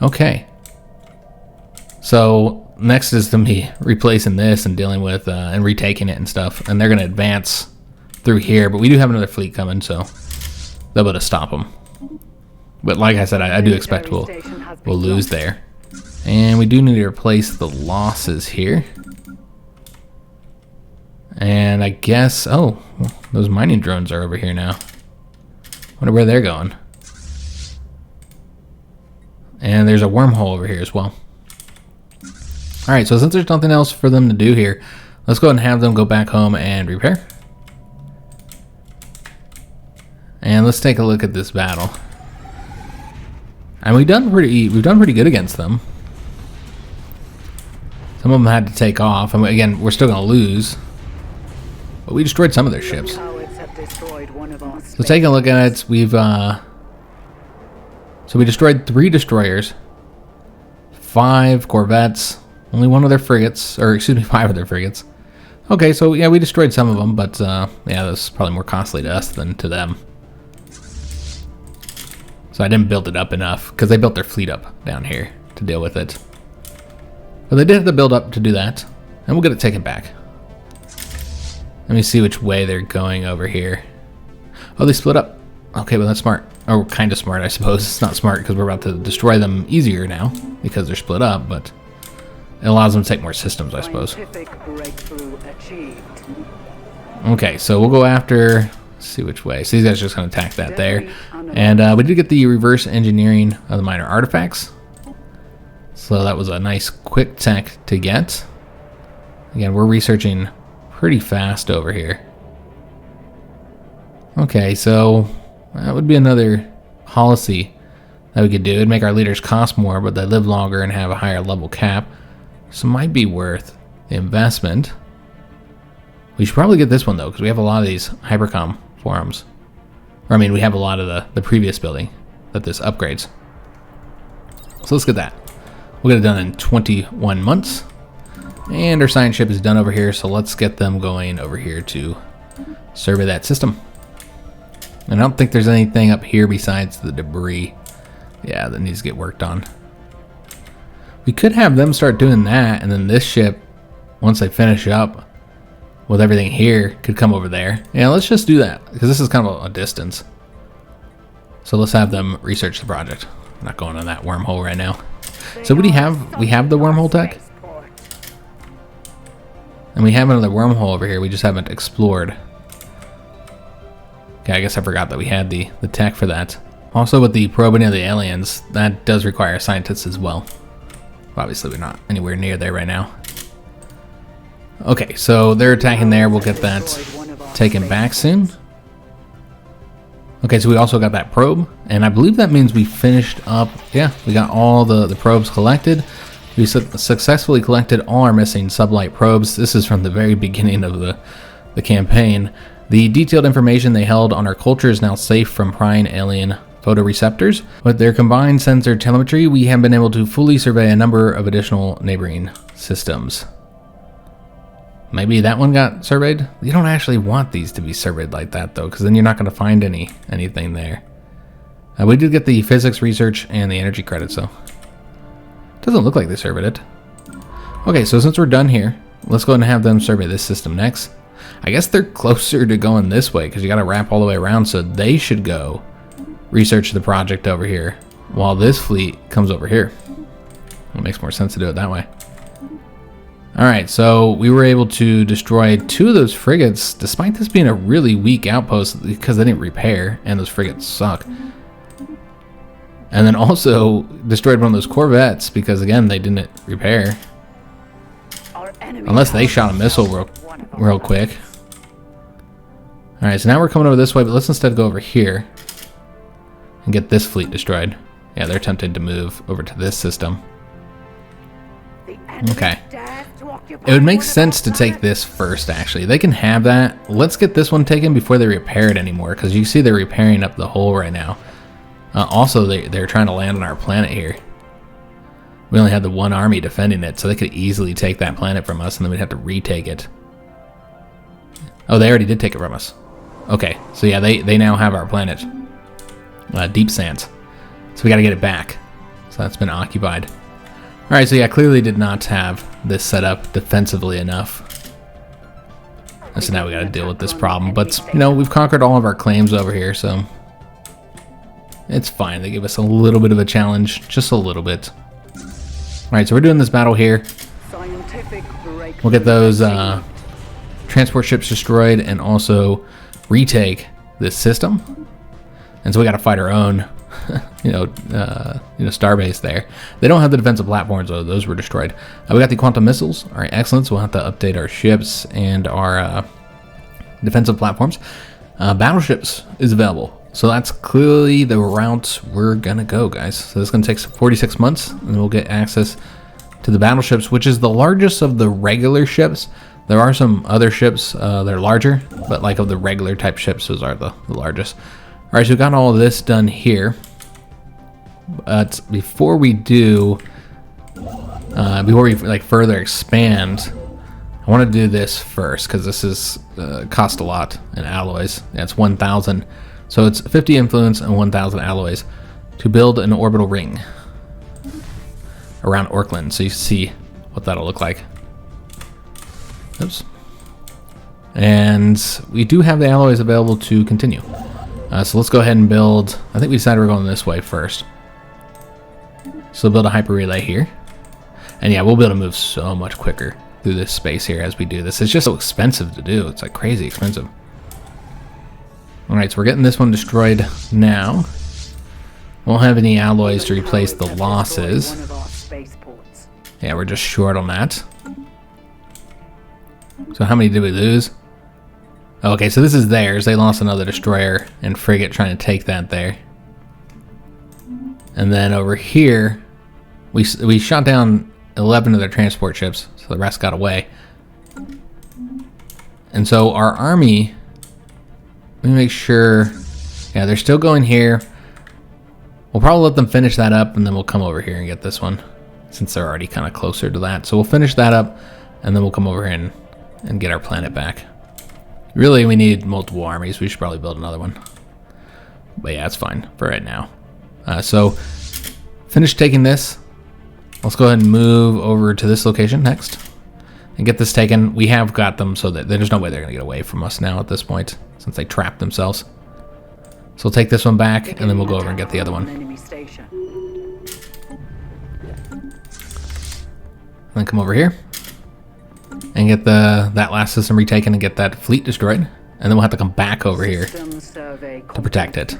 Speaker 1: Okay. So next is to me replacing this and dealing with and retaking it and stuff, and they're going to advance through here, but we do have another fleet coming, so they'll be able to stop them. But like I said, I do expect we'll lose there, and we do need to replace the losses here. And I guess, oh, those mining drones are over here now. Wonder where they're going. And there's a wormhole over here as well. Alright, so since there's nothing else for them to do here, let's go ahead and have them go back home and repair. And let's take a look at this battle. And we've done pretty good against them. Some of them had to take off, and again, we're still gonna lose. But we destroyed some of their ships. So taking a look at it, we've so we destroyed 3 destroyers, 5 corvettes, only 1 of their frigates, or excuse me, 5 of their frigates. Okay, so yeah, we destroyed some of them, but yeah, that's probably more costly to us than to them. So I didn't build it up enough, because they built their fleet up down here to deal with it. But they did have to build up to do that, and we'll get it taken back. Let me see which way they're going over here. Oh, they split up. Okay, well that's smart. Or kind of smart, I suppose. It's not smart because we're about to destroy them easier now because they're split up, but it allows them to take more systems, I suppose. Okay, so we'll go after, let's see which way. So these guys are just going to attack that there. And we did get the reverse engineering of the minor artifacts. So that was a nice quick tech to get. Again, we're researching pretty fast over here. Okay, so that would be another policy that we could do. It'd make our leaders cost more, but they live longer and have a higher level cap. So it might be worth the investment. We should probably get this one though, because we have a lot of these hypercom forums. Or I mean, we have a lot of the previous building that this upgrades. So let's get that. We'll get it done in 21 months. And our science ship is done over here, so let's get them going over here to survey that system. And I don't think there's anything up here besides the debris. Yeah, that needs to get worked on. We could have them start doing that, and then this ship, once they finish up with everything here, could come over there. Yeah, let's just do that, because this is kind of a distance. So let's have them research the project. I'm not going on that wormhole right now. So what do you have? We have the wormhole tech? And we have another wormhole over here we just haven't explored. Okay, I guess I forgot that we had the tech for that. Also with the probing of the aliens, that does require scientists as well. Obviously we're not anywhere near there right now. Okay, so they're attacking there. We'll get that taken back soon. Okay, so we also got that probe, and I believe that means we finished up. Yeah, we got all the probes collected. We successfully collected all our missing sublight probes. This is from the very beginning of the campaign. The detailed information they held on our culture is now safe from prying alien photoreceptors. With their combined sensor telemetry, we have been able to fully survey a number of additional neighboring systems. Maybe that one got surveyed? You don't actually want these to be surveyed like that though, because then you're not going to find anything there. We did get the physics research and the energy credits though. Doesn't look like they surveyed it. Okay, so since we're done here, let's go ahead and have them survey this system next. I guess they're closer to going this way because you got to wrap all the way around, so they should go research the project over here while this fleet comes over here. It makes more sense to do it that way. Alright, so we were able to destroy 2 of those frigates, despite this being a really weak outpost because they didn't repair, and those frigates suck. And then also destroyed one of those corvettes because, again, they didn't repair. Unless they shot a missile real quick. Alright, so now we're coming over this way, but let's instead go over here and get this fleet destroyed. Yeah, they're attempting to move over to this system. Okay. It would make sense to take this first, actually. They can have that. Let's get this one taken before they repair it anymore, because you see they're repairing up the hole right now. Also, they're trying to land on our planet here. We only had the one army defending it, so they could easily take that planet from us, and then we'd have to retake it. Oh, they already did take it from us. Okay, so yeah, they now have our planet. Deep Sands. So we gotta get it back. So that's been occupied. Alright, so yeah, clearly did not have this set up defensively enough. And so now we gotta deal with this problem. But, you know, we've conquered all of our claims over here, so it's fine. They give us a little bit of a challenge, just a little bit. Alright, so we're doing this battle here. We'll get those transport ships destroyed and also retake this system. And so we got to fight our own, starbase there. They don't have the defensive platforms though; those were destroyed. We got the quantum missiles. All right, excellent. So we'll have to update our ships and our defensive platforms. Battleships is available, so that's clearly the route we're gonna go, guys. So this is gonna take 46 months, and we'll get access to the battleships, which is the largest of the regular ships. There are some other ships that are larger, but like of the regular type ships, those are the largest. All right, so we got all of this done here. But before we do, before we like further expand, I want to do this first because this is cost a lot in alloys. Yeah, it's 1,000, so it's 50 influence and 1,000 alloys to build an orbital ring around Orcland. So you see what that'll look like. Oops. And we do have the alloys available to continue. So let's go ahead and build. I think we decided we're going this way first. So build a hyper relay here. And yeah, we'll be able to move so much quicker through this space here as we do this. It's just so expensive to do. It's like crazy expensive. Alright, so we're getting this one destroyed now. Won't have any alloys to replace the losses. Yeah, we're just short on that. So how many did we lose? Okay, so this is theirs. They lost another destroyer and frigate trying to take that there. And then over here, we shot down 11 of their transport ships, so the rest got away. And so our army, let me make sure, yeah, they're still going here. We'll probably let them finish that up, and then we'll come over here and get this one, since they're already kind of closer to that. So we'll finish that up, and then we'll come over here and get our planet back. Really, we need multiple armies. We should probably build another one. But yeah, it's fine for right now. So, finish taking this. Let's go ahead and move over to this location next. And get this taken. We have got them so that there's no way they're going to get away from us now at this point, since they trapped themselves. So we'll take this one back, and then we'll go over and get the other one. And then come over here. And get that last system retaken and get that fleet destroyed. And then we'll have to come back over here to protect it.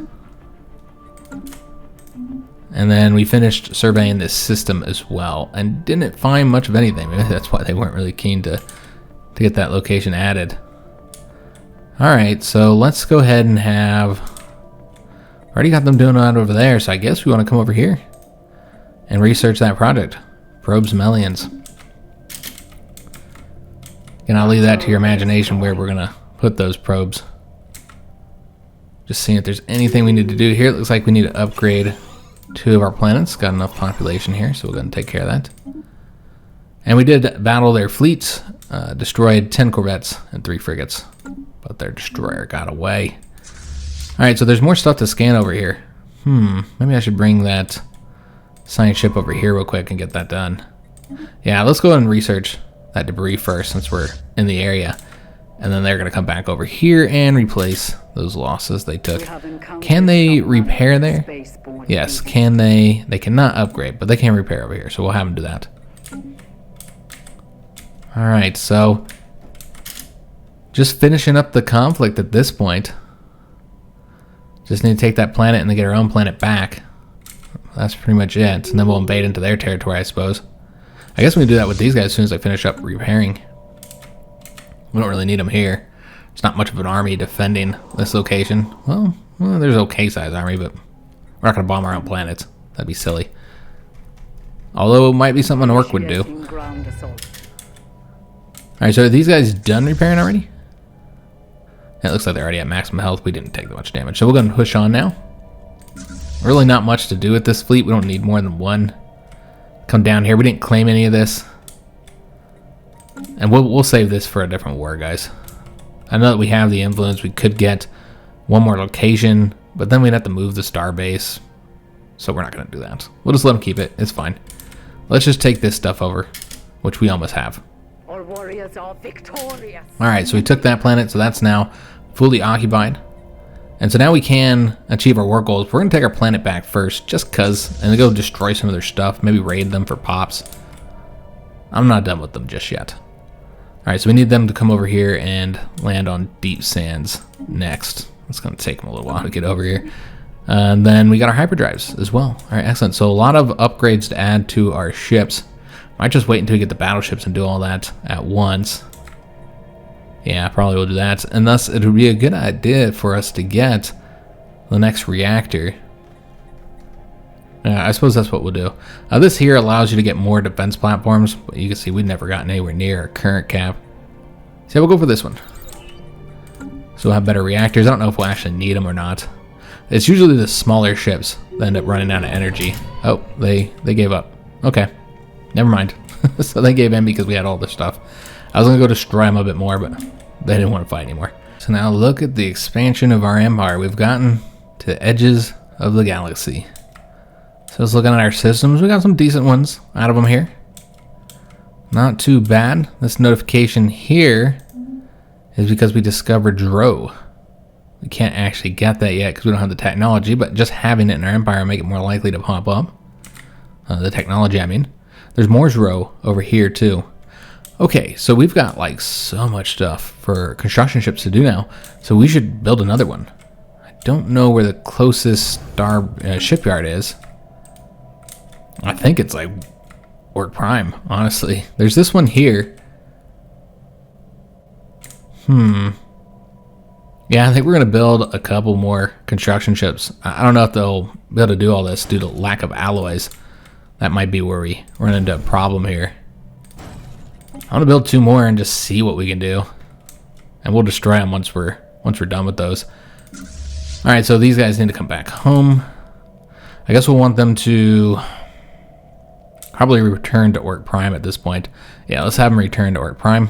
Speaker 1: And then we finished surveying this system as well, and didn't find much of anything. Maybe that's why they weren't really keen to get that location added. Alright, so let's go ahead and have... Already got them doing that over there, so I guess we want to come over here and research that project. Probe some aliens. And I'll leave that to your imagination where we're going to put those probes. Just seeing if there's anything we need to do here. It looks like we need to upgrade 2 of our planets. Got enough population here, so we're going to take care of that. And we did battle their fleets. Destroyed 10 corvettes and 3 frigates. But their destroyer got away. Alright, so there's more stuff to scan over here. Maybe I should bring that science ship over here real quick and get that done. Yeah, let's go ahead and research that debris first, since we're in the area. And then they're going to come back over here and replace those losses they took. Can they repair there? Yes. Can they? They cannot upgrade, but they can repair over here, so we'll have them do that. Alright, so just finishing up the conflict at this point. Just need to take that planet and then get our own planet back. That's pretty much it. And then we'll invade into their territory, I suppose. I guess we can do that with these guys as soon as they finish up repairing. We don't really need them here. It's not much of an army defending this location. Well, there's an okay sized army, but we're not going to bomb our own planets. That'd be silly. Although it might be something an orc would do. Alright, so are these guys done repairing already? It looks like they're already at maximum health. We didn't take that much damage. So we're going to push on now. Really not much to do with this fleet. We don't need more than one. Come down here. We didn't claim any of this. And we'll save this for a different war, guys. I know that we have the influence. We could get one more location, but then we'd have to move the star base. So we're not going to do that. We'll just let them keep it. It's fine. Let's just take this stuff over, which we almost have.
Speaker 2: Our warriors are victorious.
Speaker 1: Alright, so we took that planet, so that's now fully occupied. And so now we can achieve our war goals. We're going to take our planet back first, just because, and then go destroy some of their stuff. Maybe raid them for pops. I'm not done with them just yet. Alright, so we need them to come over here and land on Deep Sands next. It's going to take them a little while to get over here. And then we got our hyperdrives as well. Alright, excellent. So a lot of upgrades to add to our ships. Might just wait until we get the battleships and do all that at once. Yeah, probably will do that. And thus, it would be a good idea for us to get the next reactor. I suppose that's what we'll do. This here allows you to get more defense platforms, but you can see we've never gotten anywhere near our current cap. So we'll go for this one. So we'll have better reactors. I don't know if we'll actually need them or not. It's usually the smaller ships that end up running out of energy. Oh, they gave up. Okay, never mind. So they gave in because we had all this stuff. I was going to go destroy them a bit more, but they didn't want to fight anymore. So now look at the expansion of our empire. We've gotten to the edges of the galaxy. So let's look at our systems. We got some decent ones out of them here. Not too bad. This notification here is because we discovered Dro. We can't actually get that yet because we don't have the technology, but just having it in our empire will make it more likely to pop up. The technology, I mean. There's more Dro over here too. Okay, so we've got like so much stuff for construction ships to do now. So we should build another one. I don't know where the closest shipyard is. I think it's like Orc Prime, honestly. There's this one here. Yeah, I think we're going to build a couple more construction ships. I don't know if they'll be able to do all this due to lack of alloys. that might be where we run into a problem here. I want to build 2 more and just see what we can do. And we'll destroy them once we're done with those. Alright, so these guys need to come back home. I guess we'll want them to probably return to Orc Prime at this point. Yeah, let's have them return to Orc Prime.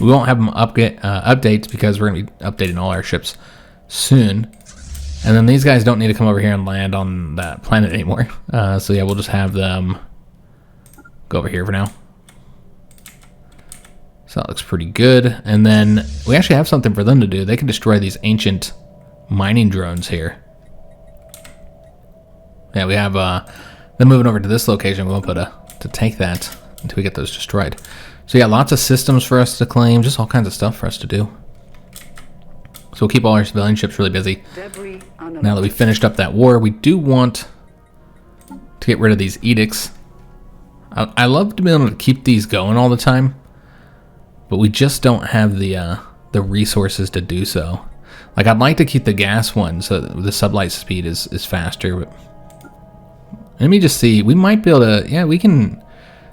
Speaker 1: We won't have them updates because we're going to be updating all our ships soon. And then these guys don't need to come over here and land on that planet anymore. So yeah, we'll just have them go over here for now. So that looks pretty good. And then we actually have something for them to do. They can destroy these ancient mining drones here. Yeah, we have them moving over to this location. We won't be able to take that until we get those destroyed. So yeah, lots of systems for us to claim, just all kinds of stuff for us to do. So we'll keep all our civilian ships really busy. Now that we finished up that war, we do want to get rid of these edicts. I love to be able to keep these going all the time, but we just don't have the resources to do so. Like, I'd like to keep the gas one so that the sublight speed is faster. But let me just see. We might be able to, yeah, we can,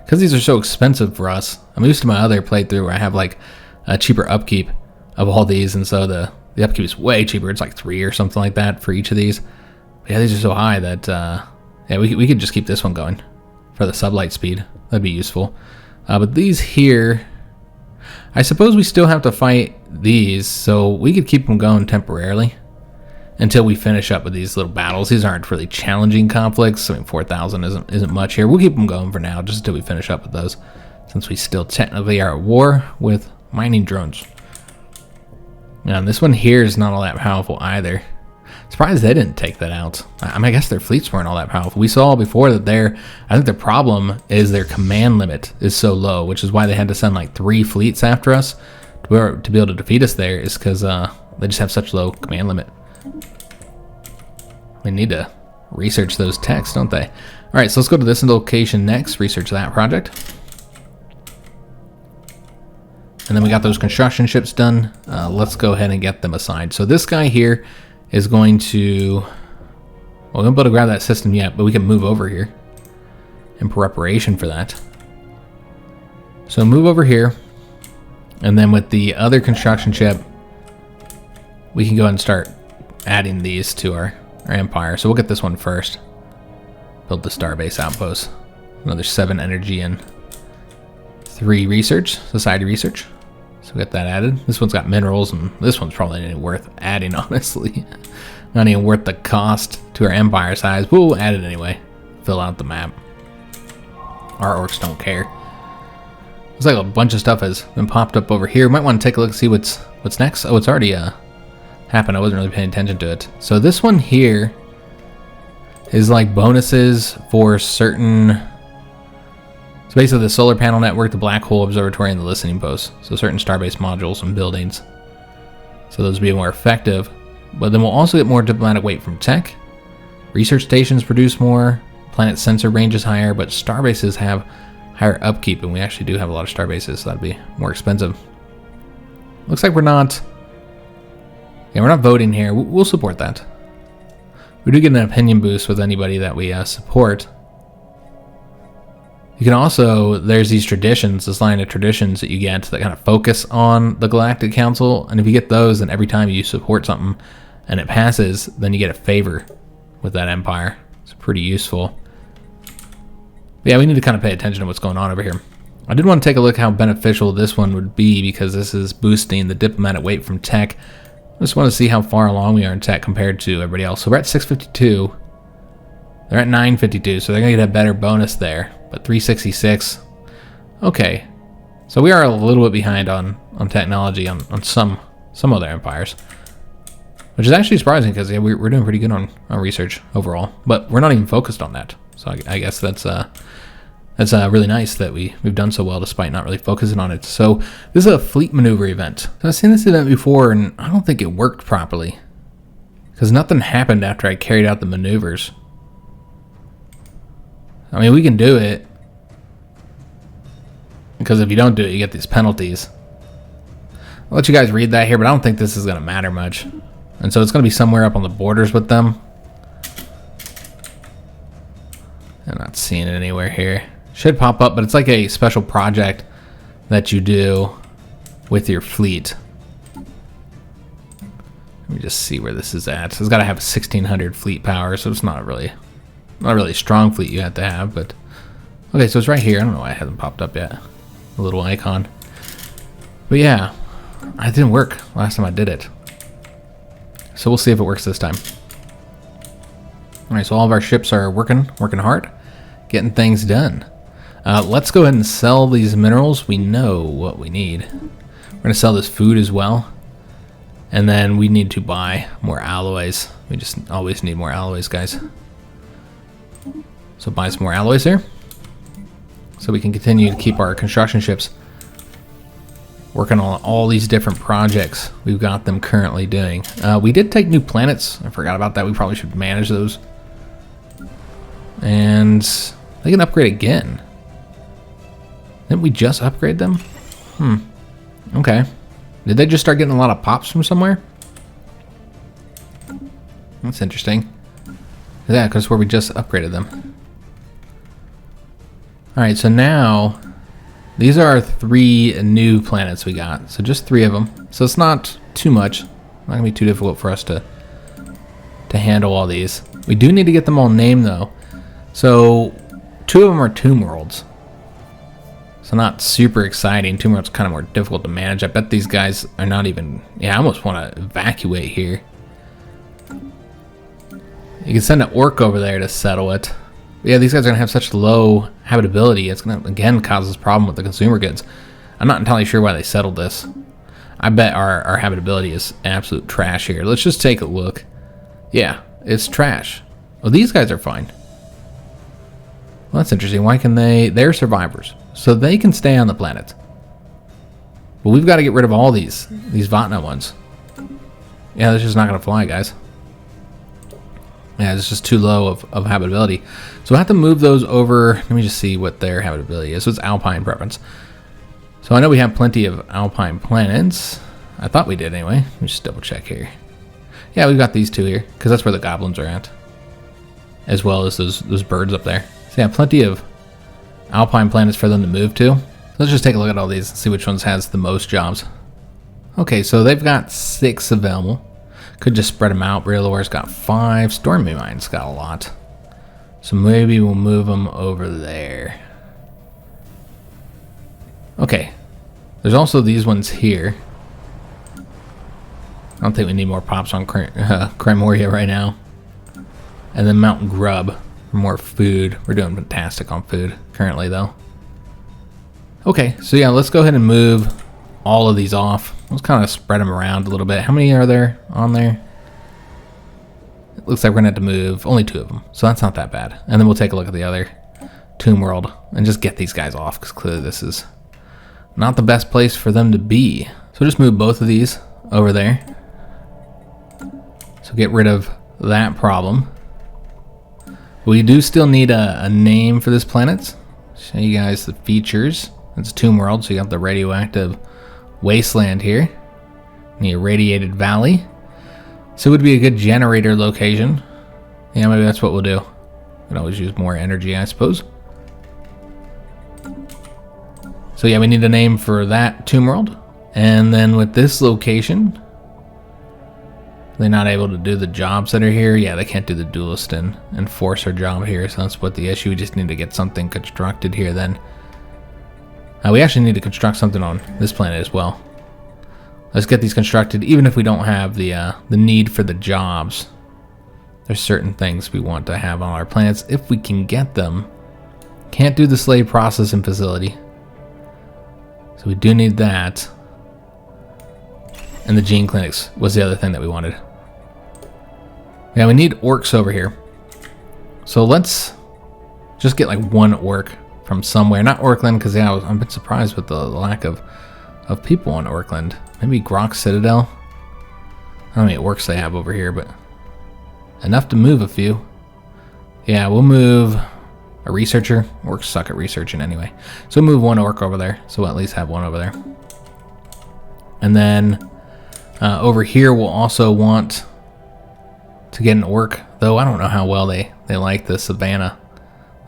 Speaker 1: because these are so expensive for us. I'm used to my other playthrough where I have like a cheaper upkeep of all these, and so the upkeep is way cheaper. It's like 3 or something like that for each of these. But yeah, these are so high that yeah, we could just keep this one going for the sublight speed. That'd be useful. But these here, I suppose we still have to fight these, so we could keep them going temporarily until we finish up with these little battles. These aren't really challenging conflicts. I mean, 4,000 isn't much here. We'll keep them going for now, just until we finish up with those, since we still technically are at war with mining drones. Now, this one here is not all that powerful either. Surprised they didn't take that out. I mean, I guess their fleets weren't all that powerful. We saw before that I think their problem is their command limit is so low, which is why they had to send like 3 fleets after us to be able to defeat us there, is because they just have such low command limit. They need to research those techs, don't they? Alright, so let's go to this location next, research that project. And then we got those construction ships done. Let's go ahead and get them assigned. So this guy here is going to, well, we won't be able to grab that system yet, but we can move over here in preparation for that. So move over here, and then with the other construction ship, we can go ahead and start adding these to our empire. So we'll get this one first. Build the Starbase Outpost. Another 7 energy and 3 research, society research. So we got that added. This one's got minerals, and this one's probably not even worth adding, honestly. Not even worth the cost to our empire size, but we'll add it anyway. Fill out the map. Our orcs don't care. Looks like a bunch of stuff has been popped up over here. Might want to take a look and see what's next. Oh, it's already happened. I wasn't really paying attention to it. So this one here is like bonuses for certain. So basically the solar panel network, the black hole observatory, and the listening post. So certain starbase modules and buildings. So those will be more effective. But then we'll also get more diplomatic weight from tech. Research stations produce more. Planet sensor range is higher, but starbases have higher upkeep, and we actually do have a lot of starbases, so that'd be more expensive. Looks like we're not. Yeah, we're not voting here. We'll support that. We do get an opinion boost with anybody that we support. You can also, there's these traditions, this line of traditions that you get that kind of focus on the Galactic Council, and if you get those, then every time you support something and it passes, then you get a favor with that empire. It's pretty useful. But yeah, we need to kind of pay attention to what's going on over here. I did want to take a look how beneficial this one would be, because this is boosting the diplomatic weight from tech. I just want to see how far along we are in tech compared to everybody else. So we're at 652. They're at 952, so they're going to get a better bonus there. But 366. Okay. So we are a little bit behind on technology on some other empires. Which is actually surprising, because yeah, we're doing pretty good on research overall. But we're not even focused on that. So I guess that's really nice that we've done so well despite not really focusing on it. So this is a fleet maneuver event. So I've seen this event before, and I don't think it worked properly, because nothing happened after I carried out the maneuvers. I mean, we can do it, because if you don't do it, you get these penalties. I'll let you guys read that here, but I don't think this is going to matter much. And so it's going to be somewhere up on the borders with them. And that's seeing it anywhere here. Should pop up, but it's like a special project that you do with your fleet. Let me just see where this is at. So it's got to have 1600 fleet power, so it's not a really strong fleet you have to have. But okay, so it's right here. I don't know why it hasn't popped up yet. A little icon. But yeah, it didn't work last time I did it. So we'll see if it works this time. All right, so all of our ships are working hard, getting things done. Let's go ahead and sell these minerals. We know what we need. We're gonna sell this food as well. And then we need to buy more alloys. We just always need more alloys, guys. So buy some more alloys here, so we can continue to keep our construction ships working on all these different projects we've got them currently doing. We did take new planets. I forgot about that. We probably should manage those. And they can upgrade again. Didn't we just upgrade them? Okay. Did they just start getting a lot of pops from somewhere? That's interesting. Yeah, because where we just upgraded them. Alright, so now these are our 3 new planets we got. So just 3 of them. So it's not too much. Not going to be too difficult for us to handle all these. We do need to get them all named though. So 2 of them are tomb worlds. So not super exciting. Tomb worlds kind of more difficult to manage. I bet these guys are not even... Yeah, I almost want to evacuate here. You can send an orc over there to settle it. But yeah, these guys are going to have such low habitability. It's going to, again, cause this problem with the consumer goods. I'm not entirely sure why they settled this. I bet our habitability is absolute trash here. Let's just take a look. Yeah, it's trash. Oh, these guys are fine. Well, that's interesting. Why can they... They're survivors. So they can stay on the planet. But we've got to get rid of all these Vatni ones. Yeah, that's just not going to fly, guys. Yeah, it's just too low of habitability. So we'll have to move those over. Let me just see what their habitability is. So it's Alpine preference. So I know we have plenty of Alpine planets. I thought we did anyway. Let me just double check here. Yeah, we've got these 2 here, because that's where the goblins are at. As well as those birds up there. So yeah, plenty of Alpine planets for them to move to. Let's just take a look at all these and see which ones has the most jobs. Okay, so they've got 6 available. Could just spread them out. Brilor's got 5. Stormy Mine's got a lot. So maybe we'll move them over there. Okay. There's also these ones here. I don't think we need more pops on Crimoria right now. And then Mountain Grub for more food. We're doing fantastic on food currently, though. Okay, so yeah, let's go ahead and move all of these off. Let's kind of spread them around a little bit. How many are there on there? It looks like we're going to have to move only 2 of them, so that's not that bad. And then we'll take a look at the other Tomb World and just get these guys off, because clearly this is not the best place for them to be. So just move both of these over there. So get rid of that problem. We do still need a name for this planet. Show you guys the features. It's Tomb World, so you got the radioactive wasteland here. The irradiated valley. So it would be a good generator location. Yeah, maybe that's what we'll do. We can always use more energy, I suppose. So yeah, we need a name for that Tomb World. And then with this location, they're not able to do the jobs that are here. Yeah, they can't do the duelist and enforcer job here, so that's what the issue. We just need to get something constructed here then. We actually need to construct something on this planet as well. Let's get these constructed, even if we don't have the need for the jobs. There's certain things we want to have on our planets if we can get them. Can't do the slave processing facility. So we do need that. And the gene clinics was the other thing that we wanted. Yeah, we need orcs over here. So let's just get like 1 orc from somewhere. Not Orcland, because yeah, I'm a bit surprised with the lack of people in Orcland. Maybe Grok Citadel. I don't know how many orcs they have over here, but enough to move a few. Yeah, we'll move a researcher. Orcs suck at researching anyway. So we'll move 1 orc over there. So we'll at least have 1 over there. And then over here we'll also want to get an orc, though I don't know how well they like the savannah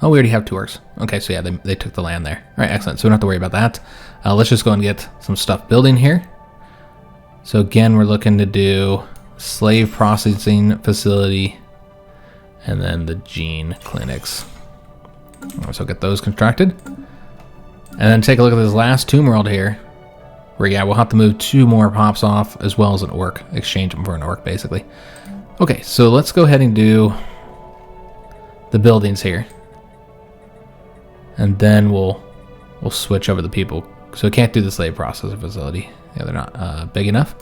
Speaker 1: Oh, we already have 2 orcs. Okay, so yeah, they took the land there. All right, excellent. So we don't have to worry about that. Let's just go and get some stuff building here. So again, we're looking to do slave processing facility and then the gene clinics. So get those constructed. And then take a look at this last tomb world here. Where, yeah, we'll have to move 2 more pops off as well as an orc. Exchange them for an orc, basically. Okay, so let's go ahead and do the buildings here. And then we'll switch over the people. So we can't do the slave processor facility. Yeah, they're not big enough.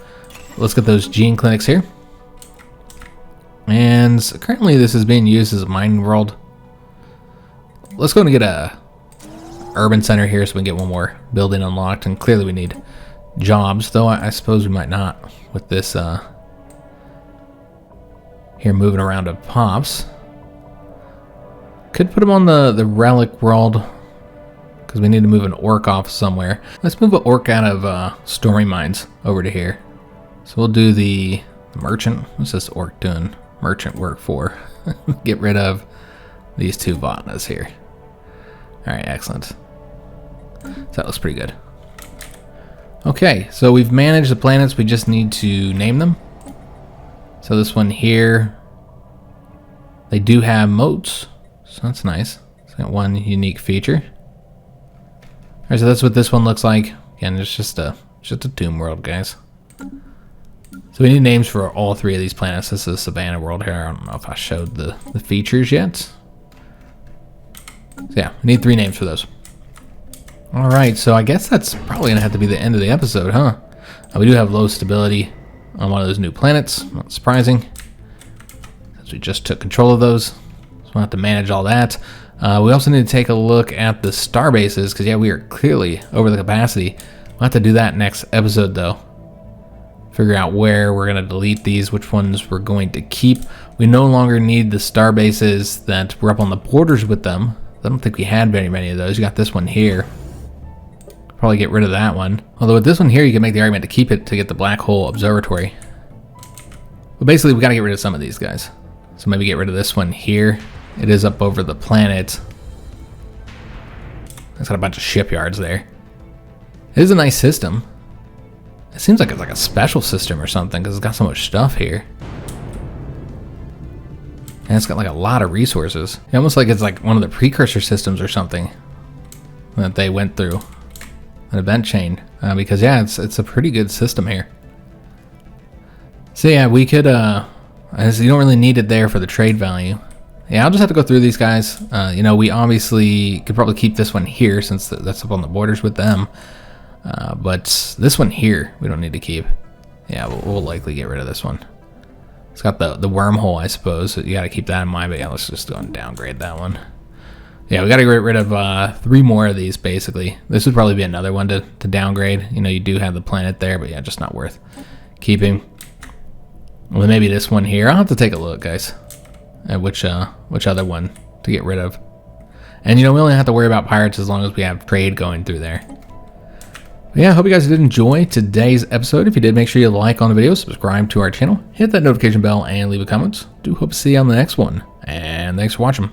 Speaker 1: Let's get those gene clinics here. And currently this is being used as a mining world. Let's go and get a urban center here so we can get 1 more building unlocked. And clearly we need jobs, though I suppose we might not with this here moving around of pops. Could put them on the relic world because we need to move an orc off somewhere. Let's move an orc out of storming mines over to here. So we'll do the merchant. What's this orc doing merchant work for? Get rid of these 2 Vatnas here. Alright, excellent. So that looks pretty good. Okay, so we've managed the planets. We just need to name them. So this one here, they do have moats. So that's nice. It's got 1 unique feature. Alright, so that's what this one looks like. Again, it's just a tomb world, guys. So we need names for all 3 of these planets. This is Savannah world here. I don't know if I showed the features yet. So yeah, we need 3 names for those. Alright, so I guess that's probably going to have to be the end of the episode, huh? We do have low stability on one of those new planets. Not surprising, since we just took control of those. So we'll have to manage all that. We also need to take a look at the star bases, because yeah, we are clearly over the capacity. We'll have to do that next episode, though. Figure out where we're going to delete these, which ones we're going to keep. We no longer need the star bases that were up on the borders with them. I don't think we had very many of those. You got this one here. Probably get rid of that one. Although with this one here, you can make the argument to keep it to get the black hole observatory. But basically, we got to get rid of some of these guys. So maybe get rid of this one here. It is up over the planet. It's got a bunch of shipyards there. It is a nice system. It seems like it's like a special system or something because it's got so much stuff here. And it's got like a lot of resources. It's almost like it's like one of the precursor systems or something that they went through. An event chain. Because yeah, it's a pretty good system here. So yeah, we could, as you don't really need it there for the trade value. Yeah, I'll just have to go through these guys. You know, we obviously could probably keep this one here since that's up on the borders with them. But this one here, we don't need to keep. Yeah, we'll likely get rid of this one. It's got the wormhole, I suppose. So you got to keep that in mind. But yeah, let's just go and downgrade that one. Yeah, we got to get rid of 3 more of these, basically. This would probably be another one to downgrade. You know, you do have the planet there, but yeah, just not worth keeping. Well, maybe this one here. I'll have to take a look, guys, at which other one to get rid of. And, you know, we only have to worry about pirates as long as we have trade going through there. But yeah, I hope you guys did enjoy today's episode. If you did, make sure you like on the video, subscribe to our channel, hit that notification bell, and leave a comment. Do hope to see you on the next one. And thanks for watching.